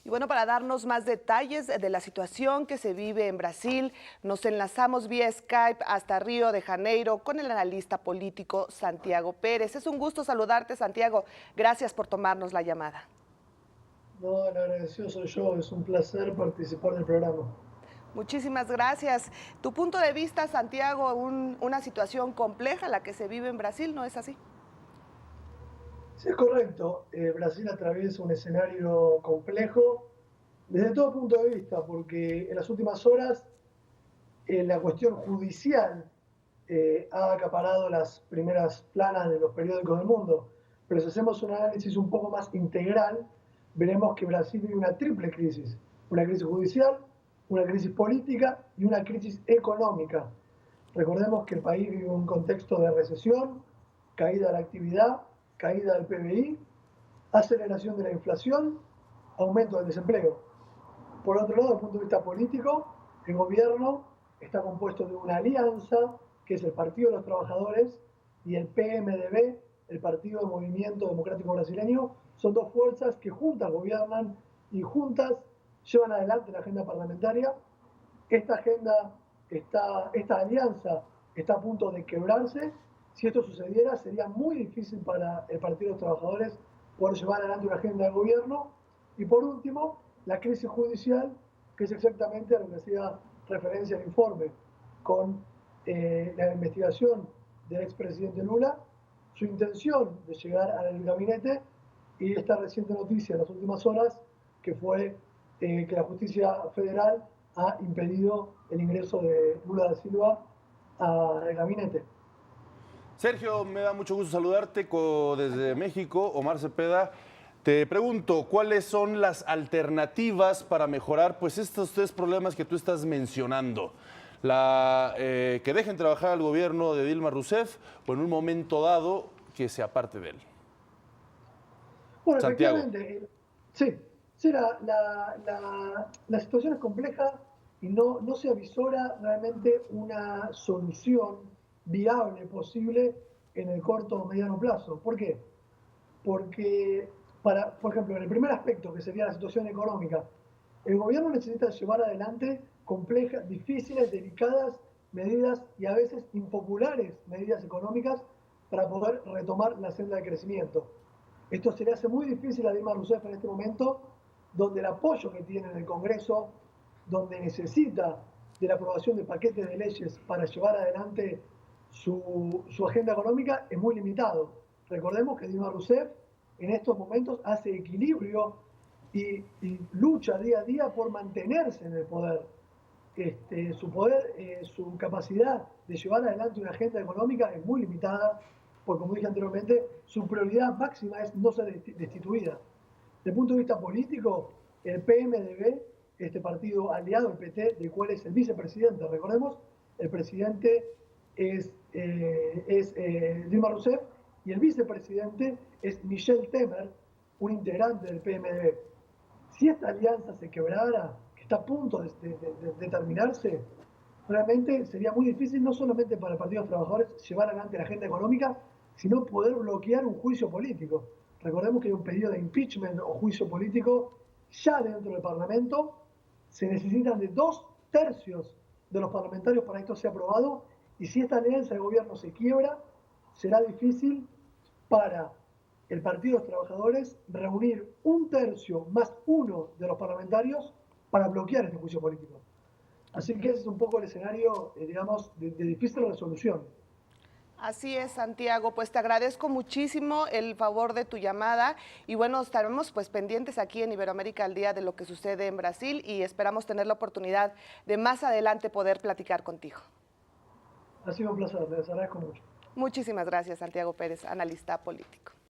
Y bueno, para darnos más detalles de la situación que se vive en Brasil, nos enlazamos vía Skype hasta Río de Janeiro con el analista político Santiago Pérez. Es un gusto saludarte, Santiago. Gracias por tomarnos la llamada. No, el agradecido soy yo, es un placer participar del programa. Muchísimas gracias. Tu punto de vista, Santiago, una situación compleja la que se vive en Brasil, ¿no es así? Sí, es correcto, Brasil atraviesa un escenario complejo desde todo punto de vista, porque en las últimas horas la cuestión judicial ha acaparado las primeras planas de los periódicos del mundo. Pero si hacemos un análisis un poco más integral, veremos que Brasil vive una triple crisis. Una crisis judicial, una crisis política y una crisis económica. Recordemos que el país vive un contexto de recesión, caída de la actividad, caída del PBI, aceleración de la inflación, aumento del desempleo. Por otro lado, desde el punto de vista político, el gobierno está compuesto de una alianza, que es el Partido de los Trabajadores, y el PMDB, el Partido del Movimiento Democrático Brasileño. Son dos fuerzas que juntas gobiernan y juntas llevan adelante la agenda parlamentaria. Esta agenda, esta alianza está a punto de quebrarse. Si esto sucediera, sería muy difícil para el Partido de los Trabajadores poder llevar adelante una agenda de gobierno. Y por último, la crisis judicial, que es exactamente a lo que hacía referencia el informe, con la investigación del expresidente Lula, su intención de llegar al gabinete y esta reciente noticia en las últimas horas, que fue que la justicia federal ha impedido el ingreso de Lula da Silva al gabinete. Sergio, me da mucho gusto saludarte desde México, Omar Cepeda. Te pregunto, ¿cuáles son las alternativas para mejorar pues estos tres problemas que tú estás mencionando? Que dejen trabajar al gobierno de Dilma Rousseff o en un momento dado que se aparte de él. Bueno, Santiago. efectivamente, sí, sí la situación es compleja y no se avisora realmente una solución viable, posible en el corto o mediano plazo. ¿Por qué? Porque, por ejemplo, en el primer aspecto, que sería la situación económica, el gobierno necesita llevar adelante complejas, difíciles, delicadas medidas y a veces impopulares medidas económicas para poder retomar la senda de crecimiento. Esto se le hace muy difícil a Dilma Rousseff en este momento, donde el apoyo que tiene en el Congreso, donde necesita de la aprobación de paquetes de leyes para llevar adelante su agenda económica, es muy limitado. Recordemos que Dilma Rousseff en estos momentos hace equilibrio y lucha día a día por mantenerse en el poder. Su poder, su capacidad de llevar adelante una agenda económica es muy limitada, porque como dije anteriormente, su prioridad máxima es no ser destituida. Desde el punto de vista político, el PMDB, este partido aliado al PT, del cual es el vicepresidente, recordemos, el presidente es Dilma Rousseff y el vicepresidente es Michel Temer, un integrante del PMDB. Si esta alianza se quebrara, que está a punto de terminarse, realmente sería muy difícil no solamente para el Partido de los Trabajadores llevar adelante la agenda económica, sino poder bloquear un juicio político. Recordemos que hay un pedido de impeachment o juicio político ya dentro del Parlamento. Se necesitan de 2/3 de los parlamentarios para que esto sea aprobado. Y si esta alianza de gobierno se quiebra, será difícil para el Partido de los Trabajadores reunir 1/3 más 1 de los parlamentarios para bloquear este juicio político. Así que ese es un poco el escenario, digamos, de difícil resolución. Así es, Santiago, pues te agradezco muchísimo el favor de tu llamada y bueno, estaremos pues pendientes aquí en Iberoamérica al día de lo que sucede en Brasil y esperamos tener la oportunidad de más adelante poder platicar contigo. Ha sido un placer, les agradezco mucho. Muchísimas gracias, Santiago Pérez, analista político.